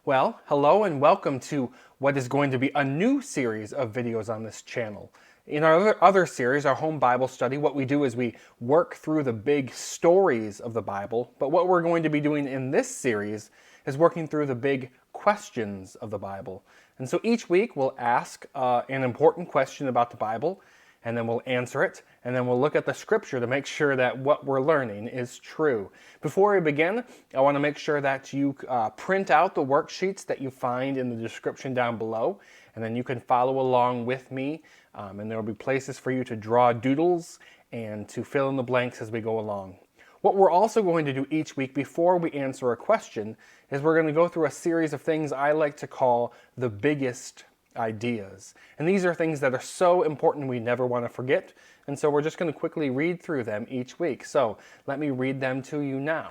Well, hello and welcome to what is going to be a new series of videos on this channel. In our other series, our home Bible study, what we do is we work through the big stories of the Bible, but what we're going to be doing in this series is working through the big questions of the Bible. And so each week we'll ask an important question about the Bible, and then we'll answer it, and then we'll look at the scripture to make sure that what we're learning is true. Before we begin, I want to make sure that you print out the worksheets that you find in the description down below, and then you can follow along with me, and there will be places for you to draw doodles and to fill in the blanks as we go along. What we're also going to do each week before we answer a question is we're going to go through a series of things I like to call the biggest ideas. And these are things that are so important we never want to forget. And so we're just going to quickly read through them each week. So let me read them to you now.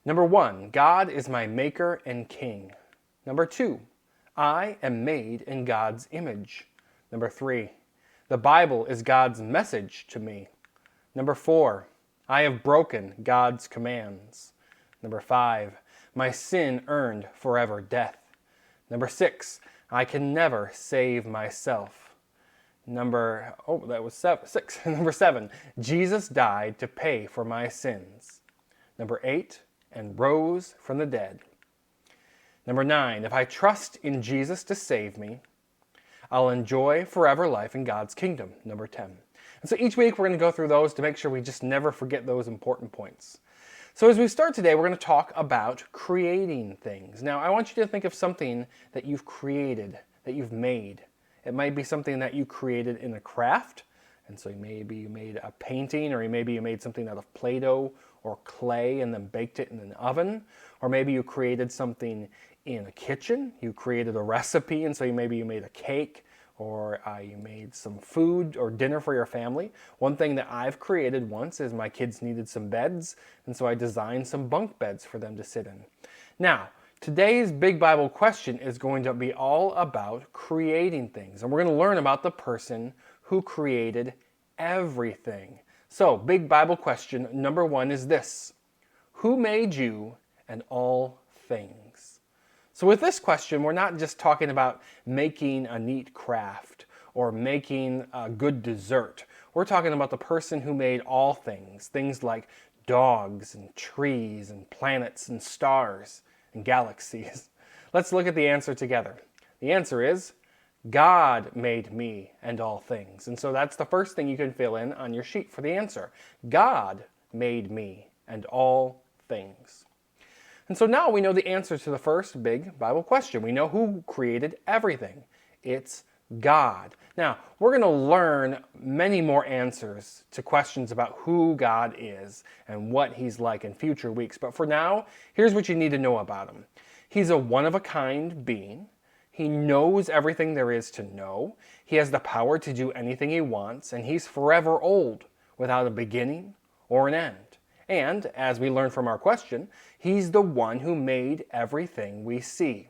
Number 1, God is my maker and king. Number 2, I am made in God's image. Number 3, the Bible is God's message to me. Number 4, I have broken God's commands. Number 5, my sin earned forever death. Number 6, I can never save myself. Number 7, Jesus died to pay for my sins. Number 8, and rose from the dead. Number 9, if I trust in Jesus to save me, I'll enjoy forever life in God's kingdom. Number 10. And so each week we're going to go through those to make sure we just never forget those important points. So as we start today, we're going to talk about creating things. Now, I want you to think of something that you've created, that you've made. It might be something that you created in a craft, and so maybe you made a painting, or maybe you made something out of Play-Doh or clay and then baked it in an oven, or maybe you created something in a kitchen. You created a recipe, and so maybe you made a cake, or you made some food or dinner for your family. One thing that I've created once is my kids needed some beds, and so I designed some bunk beds for them to sit in. Now, today's big Bible question is going to be all about creating things, and we're going to learn about the person who created everything. So, big Bible question number 1 is this: who made you and all things? So with this question, we're not just talking about making a neat craft or making a good dessert. We're talking about the person who made all things, things like dogs and trees and planets and stars and galaxies. Let's look at the answer together. The answer is God made me and all things. And so that's the first thing you can fill in on your sheet for the answer. God made me and all things. And so now we know the answer to the first big Bible question. We know who created everything. It's God. Now, we're going to learn many more answers to questions about who God is and what He's like in future weeks. But for now, here's what you need to know about Him. He's a one-of-a-kind being. He knows everything there is to know. He has the power to do anything He wants, and He's forever old, without a beginning or an end. And, as we learned from our question, He's the one who made everything we see.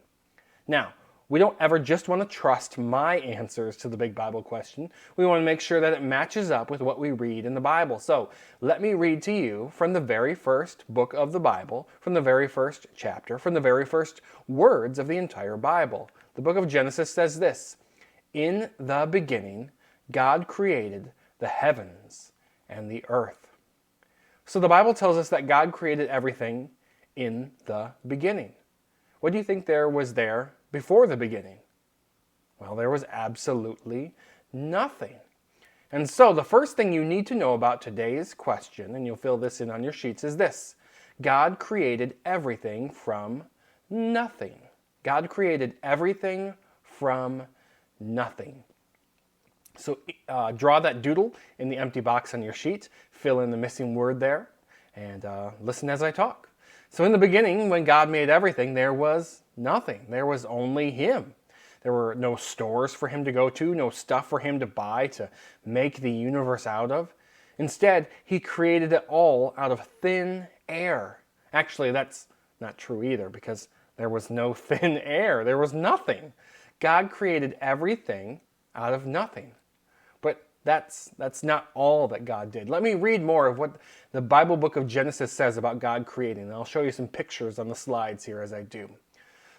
Now, we don't ever just want to trust my answers to the big Bible question. We want to make sure that it matches up with what we read in the Bible. So, let me read to you from the very first book of the Bible, from the very first chapter, from the very first words of the entire Bible. The book of Genesis says this: "In the beginning, God created the heavens and the earth." So the Bible tells us that God created everything in the beginning. What do you think there was there before the beginning? Well, there was absolutely nothing. And so the first thing you need to know about today's question, and you'll fill this in on your sheets, is this: God created everything from nothing. God created everything from nothing. So draw that doodle in the empty box on your sheet, fill in the missing word there, and listen as I talk. So in the beginning, when God made everything, there was nothing. There was only Him. There were no stores for Him to go to, no stuff for Him to buy to make the universe out of. Instead, He created it all out of thin air. Actually, that's not true either, because there was no thin air. There was nothing. God created everything out of nothing. But that's not all that God did. Let me read more of what the Bible book of Genesis says about God creating, and I'll show you some pictures on the slides here as I do.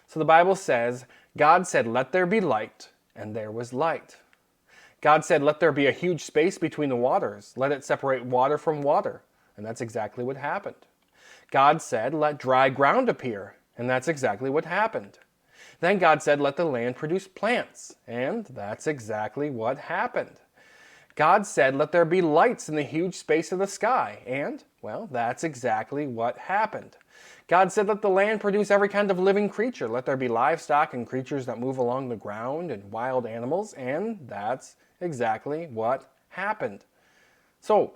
So the Bible says, God said, "Let there be light," and there was light. God said, "Let there be a huge space between the waters. Let it separate water from water." And that's exactly what happened. God said, "Let dry ground appear." And that's exactly what happened. Then God said, "Let the land produce plants." And that's exactly what happened. God said, "Let there be lights in the huge space of the sky." And, well, that's exactly what happened. God said, "Let the land produce every kind of living creature. Let there be livestock and creatures that move along the ground and wild animals." And that's exactly what happened. So,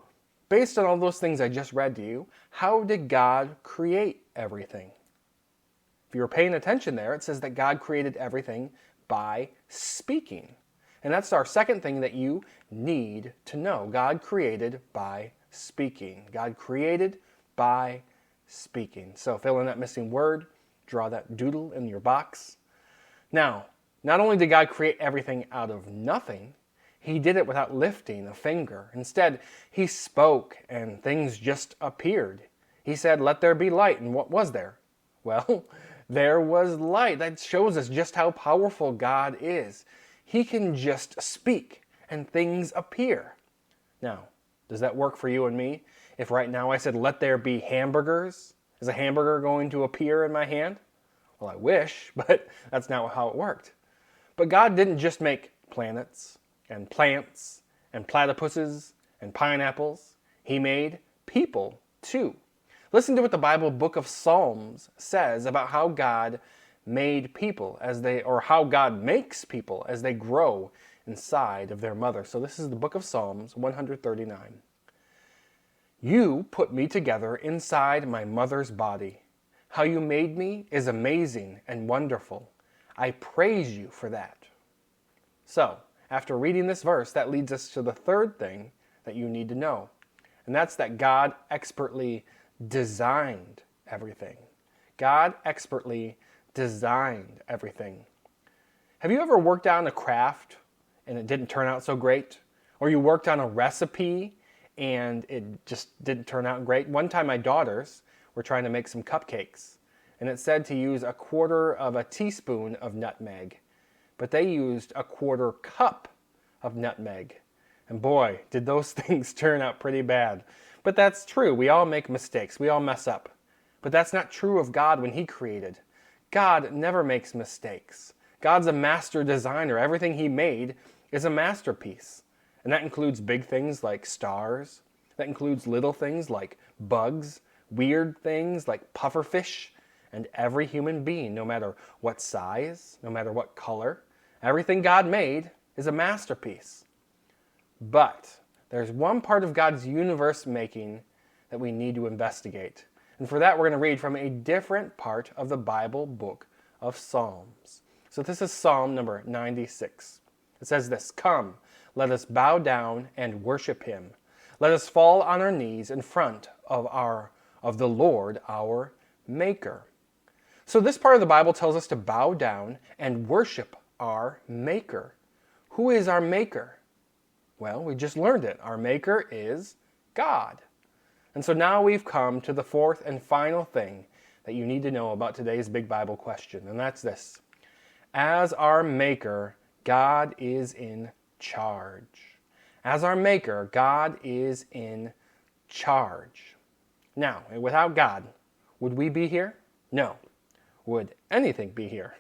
based on all those things I just read to you, how did God create everything? If you were paying attention there, it says that God created everything by speaking. And that's our second thing that you need to know. God created by speaking. God created by speaking. So fill in that missing word, draw that doodle in your box. Now, not only did God create everything out of nothing, he did it without lifting a finger. Instead, he spoke and things just appeared. He said, "Let there be light," and what was there? Well, there was light. That shows us just how powerful God is. He can just speak and things appear. Now, does that work for you and me? If right now I said, "Let there be hamburgers," is a hamburger going to appear in my hand? Well, I wish, but that's not how it worked. But God didn't just make planets and plants and platypuses and pineapples. He made people too. Listen to what the Bible book of Psalms says about how God made people or how God makes people as they grow inside of their mother. So this is the book of Psalms 139. "You put me together inside my mother's body. How you made me is amazing and wonderful. I praise you for that." So, after reading this verse, that leads us to the third thing that you need to know. And that's that God expertly designed everything. God expertly designed everything. Have you ever worked on a craft and it didn't turn out so great? Or you worked on a recipe and it just didn't turn out great? One time my daughters were trying to make some cupcakes, and it said to use 1/4 teaspoon of nutmeg, but they used 1/4 cup of nutmeg. And boy, did those things turn out pretty bad. But that's true. We all make mistakes. We all mess up. But that's not true of God when he created. God never makes mistakes. God's a master designer. Everything he made is a masterpiece. And that includes big things like stars. That includes little things like bugs, weird things like pufferfish, and every human being, no matter what size, no matter what color. Everything God made is a masterpiece. But there's one part of God's universe making that we need to investigate. And for that, we're going to read from a different part of the Bible book of Psalms. So this is Psalm number 96. It says this, "Come, let us bow down and worship him. Let us fall on our knees in front of the Lord our Maker." So this part of the Bible tells us to bow down and worship our Maker. Who is our Maker? Well, we just learned it. Our Maker is God. And so now we've come to the fourth and final thing that you need to know about today's big Bible question, and that's this. As our Maker, God is in charge. As our Maker, God is in charge. Now, without God, would we be here? No. Would anything be here?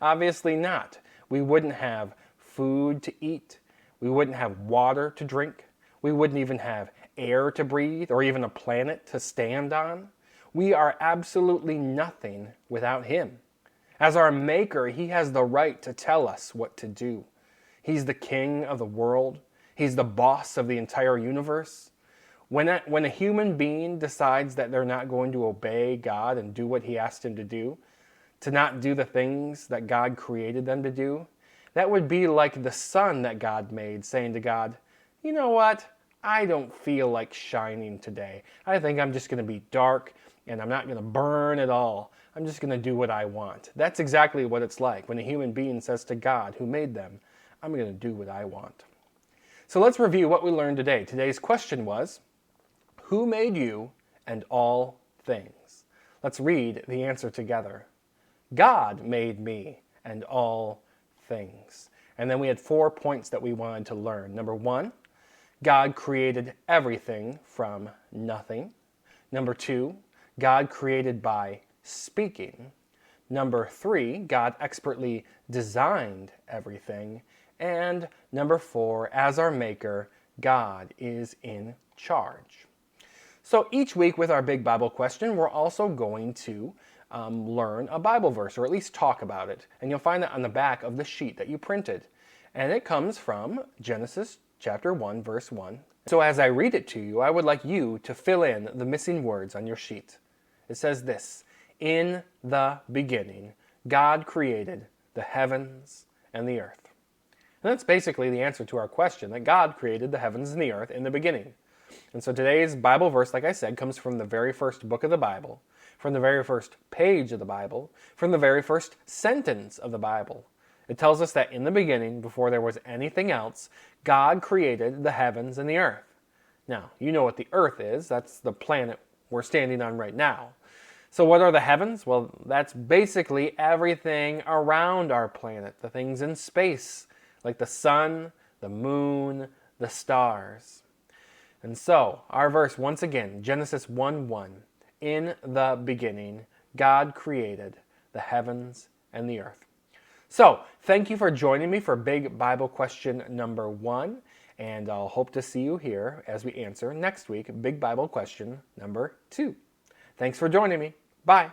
Obviously not. We wouldn't have food to eat. We wouldn't have water to drink. We wouldn't even have air to breathe or even a planet to stand on. We are absolutely nothing without him. As our Maker, he has the right to tell us what to do. He's the king of the world. He's the boss of the entire universe. When a human being decides that they're not going to obey God and do what he asked him to not do the things that God created them to do, that would be like the sun that God made saying to God, "You know what? I don't feel like shining today. I think I'm just going to be dark and I'm not going to burn at all. I'm just going to do what I want." That's exactly what it's like when a human being says to God who made them, "I'm going to do what I want." So let's review what we learned today. Today's question was, who made you and all things? Let's read the answer together. God made me and all things. And then we had 4 points that we wanted to learn. Number 1, God created everything from nothing. Number 2, God created by speaking. Number 3, God expertly designed everything. And number 4, as our maker, God is in charge. So each week with our big Bible question, we're also going to learn a Bible verse, or at least talk about it. And you'll find that on the back of the sheet that you printed. And it comes from Genesis chapter 1, verse 1. So as I read it to you, I would like you to fill in the missing words on your sheet. It says this: in the beginning, God created the heavens and the earth. And that's basically the answer to our question, that God created the heavens and the earth in the beginning. And so today's Bible verse, like I said, comes from the very first book of the Bible, from the very first page of the Bible, from the very first sentence of the Bible. It tells us that in the beginning, before there was anything else, God created the heavens and the earth. Now, you know what the earth is. That's the planet we're standing on right now. So what are the heavens? Well, that's basically everything around our planet, the things in space, like the sun, the moon, the stars. And so, our verse once again, Genesis 1:1, in the beginning, God created the heavens and the earth. So, thank you for joining me for Big Bible Question number 1, and I'll hope to see you here as we answer next week Big Bible Question number 2. Thanks for joining me. Bye.